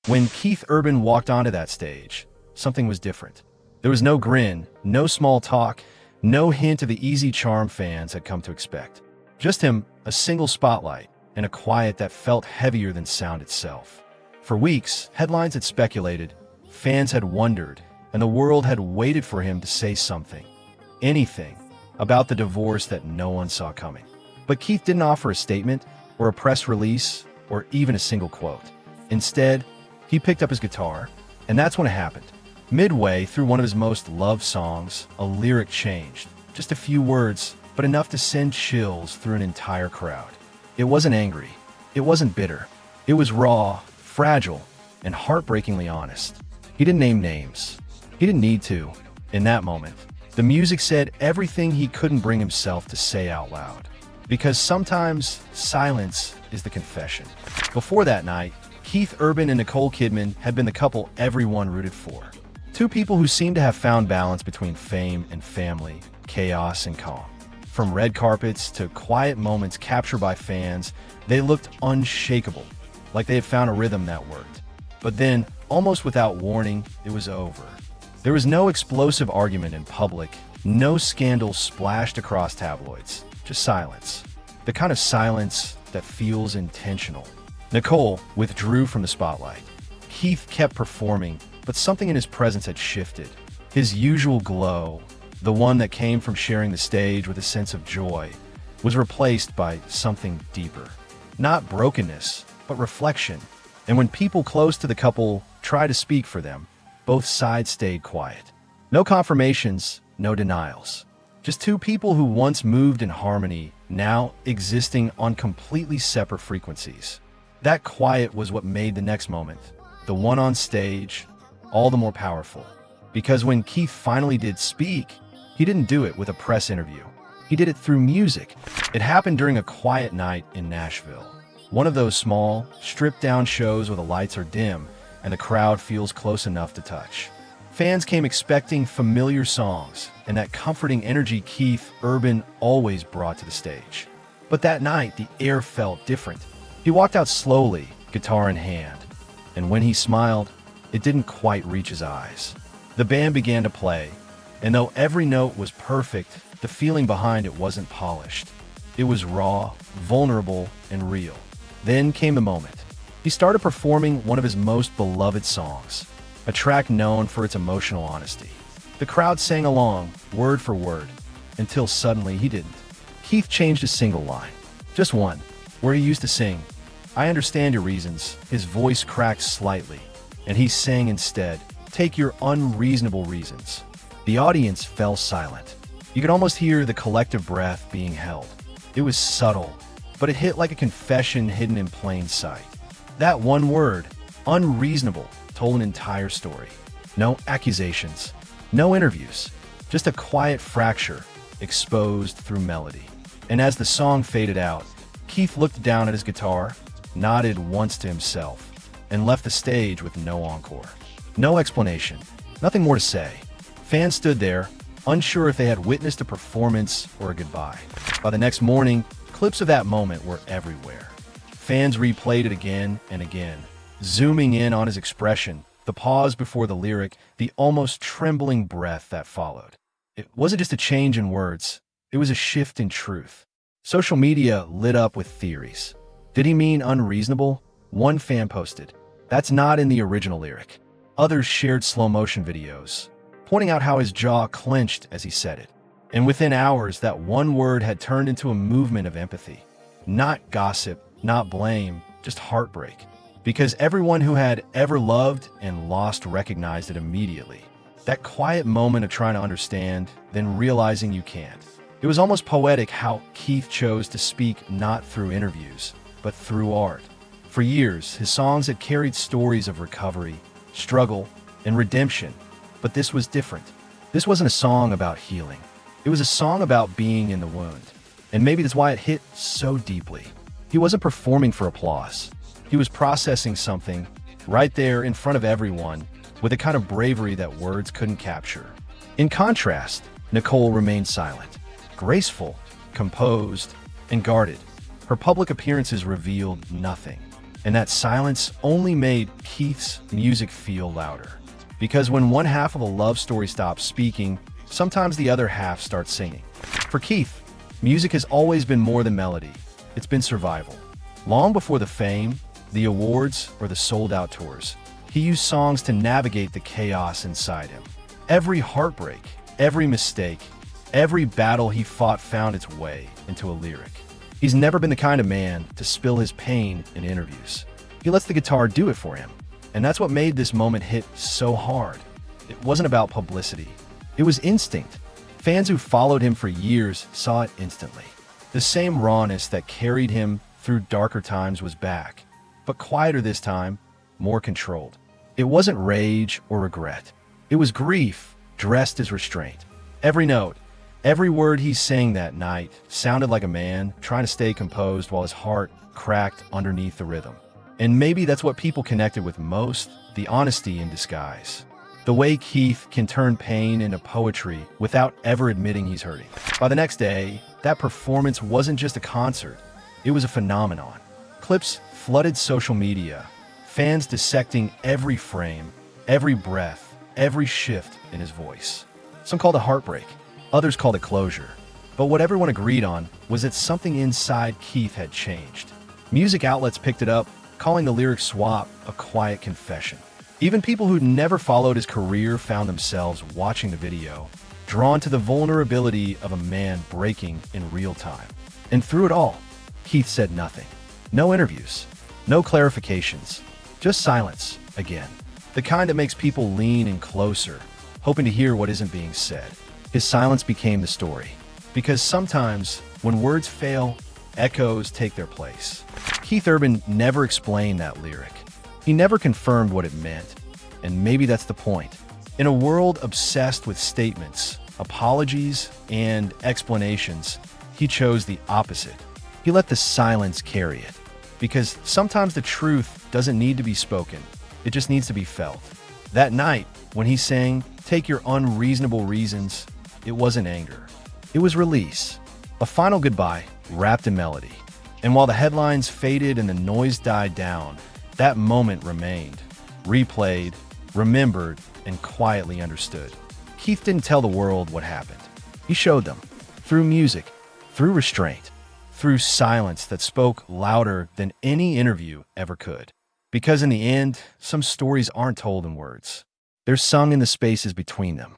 When Keith Urban walked onto that stage, something was different. There was no grin, no small talk, no hint of the easy charm fans had come to expect. Just him, a single spotlight, and a quiet that felt heavier than sound itself. For weeks, headlines had speculated, fans had wondered, and the world had waited for him to say something, anything, about the divorce that no one saw coming. But Keith didn't offer a statement, or a press release, or even a single quote. Instead, he picked up his guitar, and that's when it happened. Midway through one of his most loved songs, a lyric changed. Just a few words, but enough to send chills through an entire crowd. It wasn't angry. It wasn't bitter. It was raw, fragile, and heartbreakingly honest. He didn't name names. He didn't need to. In that moment, the music said everything he couldn't bring himself to say out loud. Because sometimes silence is the confession. Before that night, Keith Urban and Nicole Kidman had been the couple everyone rooted for. Two people who seemed to have found balance between fame and family, chaos and calm. From red carpets to quiet moments captured by fans, they looked unshakable, like they had found a rhythm that worked. But then, almost without warning, it was over. There was no explosive argument in public, no scandal splashed across tabloids, just silence. The kind of silence that feels intentional. Nicole withdrew from the spotlight. Keith kept performing, but something in his presence had shifted. His usual glow, the one that came from sharing the stage with a sense of joy, was replaced by something deeper. Not brokenness, but reflection. And when people close to the couple tried to speak for them, both sides stayed quiet. No confirmations, no denials. Just two people who once moved in harmony, now existing on completely separate frequencies. That quiet was what made the next moment, the one on stage, all the more powerful. Because when Keith finally did speak, he didn't do it with a press interview. He did it through music. It happened during a quiet night in Nashville. One of those small, stripped-down shows where the lights are dim and the crowd feels close enough to touch. Fans came expecting familiar songs and that comforting energy Keith Urban always brought to the stage. But that night, the air felt different. He walked out slowly, guitar in hand, and when he smiled, it didn't quite reach his eyes. The band began to play, and though every note was perfect, the feeling behind it wasn't polished. It was raw, vulnerable, and real. Then came the moment. He started performing one of his most beloved songs, a track known for its emotional honesty. The crowd sang along, word for word, until suddenly he didn't. Keith changed a single line, just one, where he used to sing, "I understand your reasons." His voice cracked slightly, and he sang instead, "Take your unreasonable reasons." The audience fell silent. You could almost hear the collective breath being held. It was subtle, but it hit like a confession hidden in plain sight. That one word, unreasonable, told an entire story. No accusations, no interviews, just a quiet fracture exposed through melody. And as the song faded out, Keith looked down at his guitar, nodded once to himself, and left the stage with no encore. No explanation, nothing more to say. Fans stood there, unsure if they had witnessed a performance or a goodbye. By the next morning, clips of that moment were everywhere. Fans replayed it again and again, zooming in on his expression, the pause before the lyric, the almost trembling breath that followed. It wasn't just a change in words, it was a shift in truth. Social media lit up with theories. Did he mean unreasonable? One fan posted, "That's not in the original lyric." Others shared slow-motion videos, pointing out how his jaw clenched as he said it. And within hours, that one word had turned into a movement of empathy. Not gossip, not blame, just heartbreak. Because everyone who had ever loved and lost recognized it immediately. That quiet moment of trying to understand, then realizing you can't. It was almost poetic how Keith chose to speak not through interviews, but through art. For years, his songs had carried stories of recovery, struggle, and redemption. But this was different. This wasn't a song about healing. It was a song about being in the wound. And maybe that's why it hit so deeply. He wasn't performing for applause. He was processing something right there in front of everyone with a kind of bravery that words couldn't capture. In contrast, Nicole remained silent, graceful, composed, and guarded. Her public appearances revealed nothing. And that silence only made Keith's music feel louder. Because when one half of a love story stops speaking, sometimes the other half starts singing. For Keith, music has always been more than melody. It's been survival. Long before the fame, the awards, or the sold-out tours, he used songs to navigate the chaos inside him. Every heartbreak, every mistake, every battle he fought found its way into a lyric. He's never been the kind of man to spill his pain in interviews. He lets the guitar do it for him. And that's what made this moment hit so hard. It wasn't about publicity. It was instinct. Fans who followed him for years saw it instantly. The same rawness that carried him through darker times was back, but quieter this time, more controlled. It wasn't rage or regret. It was grief dressed as restraint. Every note, every word he sang that night sounded like a man trying to stay composed while his heart cracked underneath the rhythm. And maybe that's what people connected with most, the honesty in disguise. The way Keith can turn pain into poetry without ever admitting he's hurting. By the next day, that performance wasn't just a concert, it was a phenomenon. Clips flooded social media, fans dissecting every frame, every breath, every shift in his voice. Some called it heartbreak, others called it closure. But what everyone agreed on was that something inside Keith had changed. Music outlets picked it up, calling the lyric swap a quiet confession. Even people who'd never followed his career found themselves watching the video, drawn to the vulnerability of a man breaking in real time. And through it all, Keith said nothing. No interviews, no clarifications, just silence again. The kind that makes people lean in closer, hoping to hear what isn't being said. His silence became the story. Because sometimes, when words fail, echoes take their place. Keith Urban never explained that lyric. He never confirmed what it meant, and maybe that's the point. In a world obsessed with statements, apologies, and explanations, he chose the opposite. He let the silence carry it. Because sometimes the truth doesn't need to be spoken, it just needs to be felt. That night, when he sang, "Take Your Unreasonable Reasons," it wasn't anger. It was release. A final goodbye wrapped in melody. And while the headlines faded and the noise died down, that moment remained, replayed, remembered, and quietly understood. Keith didn't tell the world what happened. He showed them, through music, through restraint, through silence that spoke louder than any interview ever could. Because in the end, some stories aren't told in words. They're sung in the spaces between them.